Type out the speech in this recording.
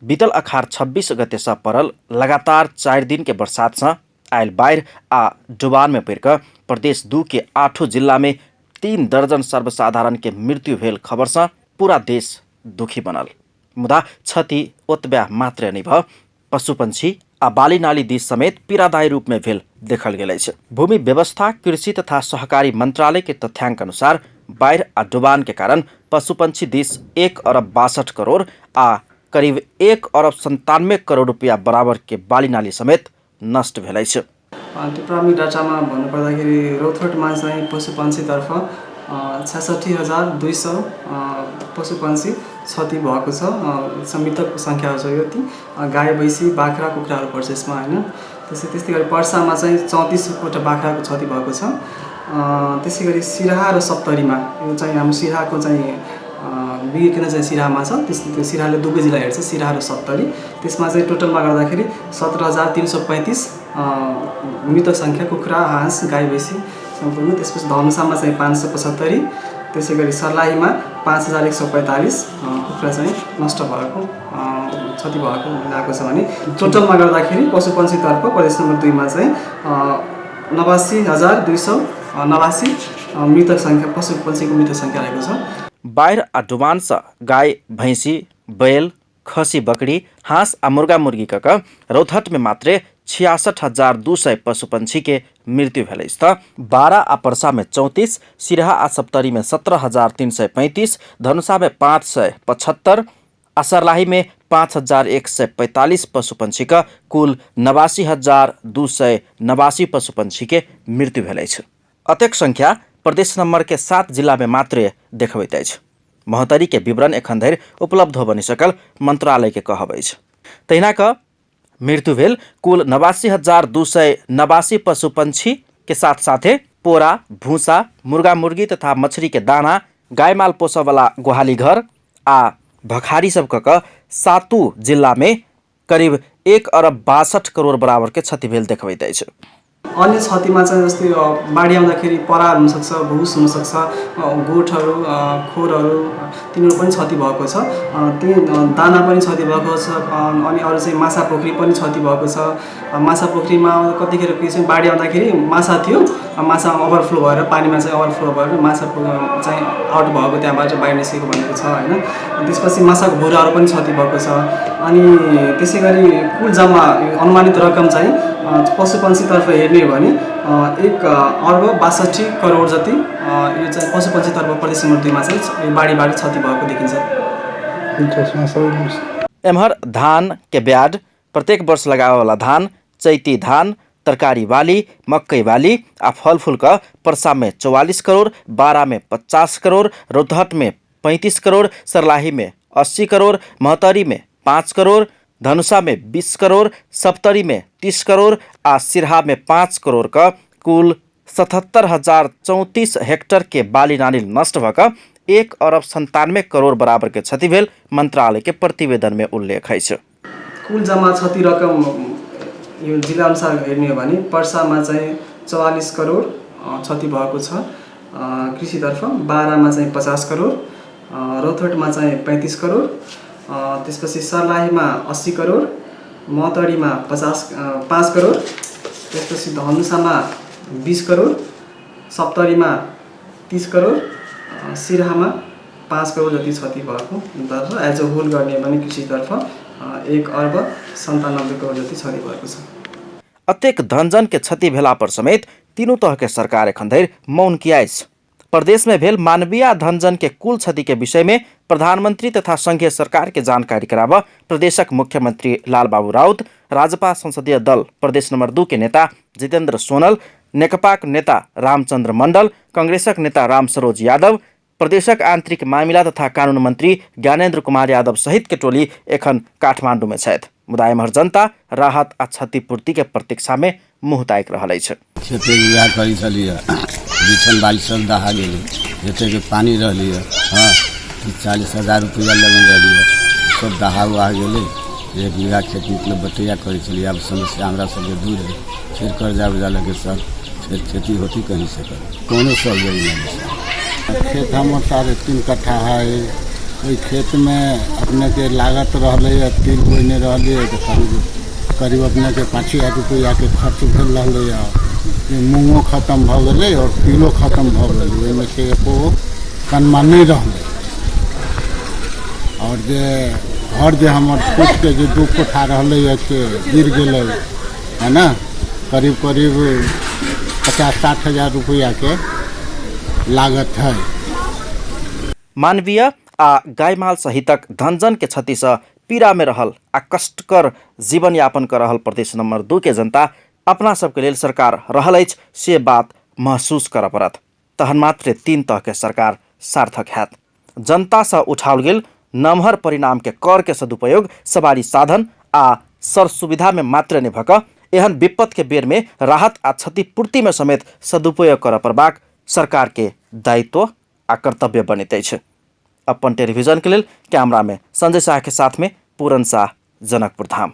बीतल अखार 26 गते से परल लगातार 4 दिन के बरसात से आयल बाढ़ आ डुबान में पड़ कर प्रदेश 2 के 8 जिला में 3 दर्जन सर्वसाधारण के मृत्यु भेल खबर से पूरा देश दुखी बनल। मुदा क्षति ओतब्या मात्र नहीं भ पशुपंछी आ बाली नाली दिस समेत पीड़ादायी रूप में भेल देखल गेल छै। भूमि व्यवस्था, कृषि तथा सहकारी मंत्रालय के तथ्यांक अनुसार बाढ़ आ डुबान के कारण पशुपंछी दिस 1 अरब 62 करोड़ आ करीब 1 अरब 97 करोड़ रुपया बराबर के बाली नाली समेत नष्ट भेल छै। प्रारम्भिक डाटामा भन्नुपर्दाखेरि रौतहटमा चाहिँ पशुपन्छीतर्फ 66,200 पशुपन्छी क्षति भएको छ। मृतकको सङ्ख्या छ यो ती गाई, भैँसी, बाख्रा, कुखुराहरू पर्छ यसमा हैन। त्यस्तै गरी पर्सामा चाहिँ 34वटा बाख्राको क्षति भएको छ। त्यसै गरी सिराहा र सप्तरीमा यो चाहिँ हाम्रो सिराहाको चाहिँ बिगिकन चाहिँ सिराहामा छ। त्यो सिराहाले दुवै जिल्ला हेर्छ, सिराहा र सप्तरी। त्यसमा चाहिँ टोटलमा गर्दाखेरि 17,335 मृतक सङ्ख्या कुखुरा, हाँस, गाई, भैँसी सम्पूर्ण। त्यसपछि धनुषामा चाहिँ 575, त्यसै गरी सर्लाहीमा 5,145 कुखुरा चाहिँ नष्ट भएको क्षति भएको मिलाएको छ भने टोटलमा गर्दाखेरि पशुपन्छीतर्फ प्रदेश नम्बर 2 मा चाहिँ 89,289 मृतक सङ्ख्या पशुपन्छीको मृतक सङ्ख्या रहेको छ। बाढ़ आ डुबान से गाय, भैंसी, बैल, खसी, बकरी, हाँस आ मुर्गा मुर्गी कक रौतहट में मात्र 66,200 पशुपंछी के मृत्यु भेल त 12 आ पर्सा में 34, सिराहा आ सप्तरी में 17,335, धनुषा में 575 आ सर्लाही में 5,145 पशुपंछी का कुल 89,289 पशुपंछी के मृत्यु भेल छै। अतेक संख्या प्रदेश नंबर के 7 जिला में मात्र देखबैत अछि। महोत्तरी के विवरण एखन धरि उपलब्ध बनि सकल मंत्रालय के कहब अछि। तहिना क मृत्यु भेल कुल 89,289 पशुपंछी के साथ साथे पोरा, भूसा, मुर्गा मुर्गी तथा मछली के दाना, गाय माल पोसऽ वाला गोहाली घर आ भखारी सब क 7 जिला में करीब 1 अरब 62 करोड़ बराबर के क्षति भेल देखबैत अछि। अन्य क्षतिमा चाहिँ जस्तै बाढी आउँदाखेरि पराल हुनसक्छ, भुस हुनसक्छ, गोठहरू, खोरहरू तिनीहरू पनि क्षति भएको छ। ती दाना पनि क्षति भएको छ। अनि अरू चाहिँ माछा पोखरी पनि क्षति भएको छ। माछा पोखरीमा कतिखेर के चाहिँ बाढी आउँदाखेरि माछा थियो, माछा ओभरफ्लो भएर पानीमा चाहिँ ओभरफ्लो भएर माछा चाहिँ आउट भएको त्यहाँबाट बाहिर निस्केको भनेको छ हैन। त्यसपछि माछाको बोराहरू पनि क्षति भएको छ। अनि त्यसै गरी कुल जम्मा अनुमानित रकम चाहिँ पशुपन्छीतर्फ हेर्ने हो भने 1 अर्ब 62 करोड जति यो चाहिँ पशुपन्छीतर्फ प्रदेश नम्बर 2 मा चाहिँ बाढीबाट क्षति भएको देखिन्छ। एम्हर धान के ब्याड, प्रत्येक वर्ष लगावे वाला धान, चैती धान, तरकारी बाली, मक्कै बाली आ फल फूल का पर्सा में 44 करोड़, बारा में 50 करोड़, रौतहट में 35 करोड़, सर्लाही में 80 करोड़, महोत्तरी में 5 करोड़, धनुषा में 20 करोड़, सप्तरी में 30 करोड़ आ सिरहा में 5 करोड़ का कुल 77,034 हेक्टर के बाली नाली नष्ट भक 1 अरब 97 करोड़ बराबर के क्षति भेल मंत्रालय के प्रतिवेदन में उल्लेख है। कुल जम्मा क्षति रकम यो जिल्ला अनुसार हेर्ने हो भने पर्सामा चाहिँ 44 करोड क्षति भएको छ कृषितर्फ, बारामा चाहिँ 50 करोड, रौतहटमा चाहिँ 35 करोड, त्यसपछि सर्लाहीमा 80 करोड, महोत्तरीमा 5 करोड, त्यसपछि धनुषामा 20 करोड, सप्तरीमा 30 करोड, सिराहामा 5 करोड जति क्षति भएको तर एज अ होल गर्ने भने कृषितर्फ 1 अर्ब 97 करोड जति क्षति भएको छ। अतेक धनजन के क्षति भेला पर समेत तीनों तह के सरकार एखन धरि मौन कियाइछ। प्रदेश में भेल मानवीय धनजन के कुल क्षति के विषय में प्रधानमंत्री तथा संघीय सरकार के जानकारी कराव प्रदेशक मुख्यमंत्री लालबाबू राउत, राजपा संसदीय दल प्रदेश नंबर 2 के नेता जितेंद्र सोनल, नेकपाक नेता रामचंद्र मंडल, कांग्रेसक नेता रामसरोज यादव, प्रदेशक आंतरिक मामिला तथा कानून मंत्री ज्ञानेन्द्र कुमार यादव सहित के टोली एखन काठमांडू में छथि। मुदा एम्हर जनता राहत आ क्षतिपूर्ति के प्रतीक्षा में मुँह ताकि रहल अछि। खेती बिया करी छलिए, बिछन 22 दहा गेलै, जते के पानी रहलिए, हाँ 40,000 रुपया लगन रहलिए, सब दहा हुआ गेलै। 1 बीघा खेत मतलब बटैया करी छलिए, अब समस्या हमरा सबके दूर है। फिर कर्जा उर्जा लगे सब फिर खेती होती कहीं से कर कोनो सब नहीं। खेत हम 3.5 कट्ठा है, ओहि खेत में अपने के लागत रहले तिल बोने रहले तो करीब अपने के 5,000 रुपया के खर्च भेल रहले। मूंगो खत्म भ गए और तिलो खत्म भ गए, ओहिमे से एको कनमा नहीं रहले। और जे घर जे हमर फूट के जो 2 कोठा रहले से गिर गए है ना, करीब 50-60 हजार रुपया के लागत है। मानवीय आ गायमाल सहितक धनजन के क्षति से पीड़ा में रहल आ कष्टकर जीवन यापन कर रहल प्रदेश नंबर 2 के जनता अपना सबके लेल सरकार रहल अछि से बात महसूस कर पड़त। तहन मात्र 3 तह के सरकार सार्थक हैत। जनता से उठाओल गेल नमहर परिणाम के कर के सदुपयोग सवारी साधन आ सर सुविधा में मात्र नहीं भक एहन विपद के बेर में राहत आ क्षतिपूर्ति में समेत सदुपयोग कर पड़बाक सरकार के दायित्व आ कर्तव्य बनित अछि। अपन टेलीविजन के लेल कैमरा में संजय शाह के साथ में पूरन शाह, जनकपुर धाम।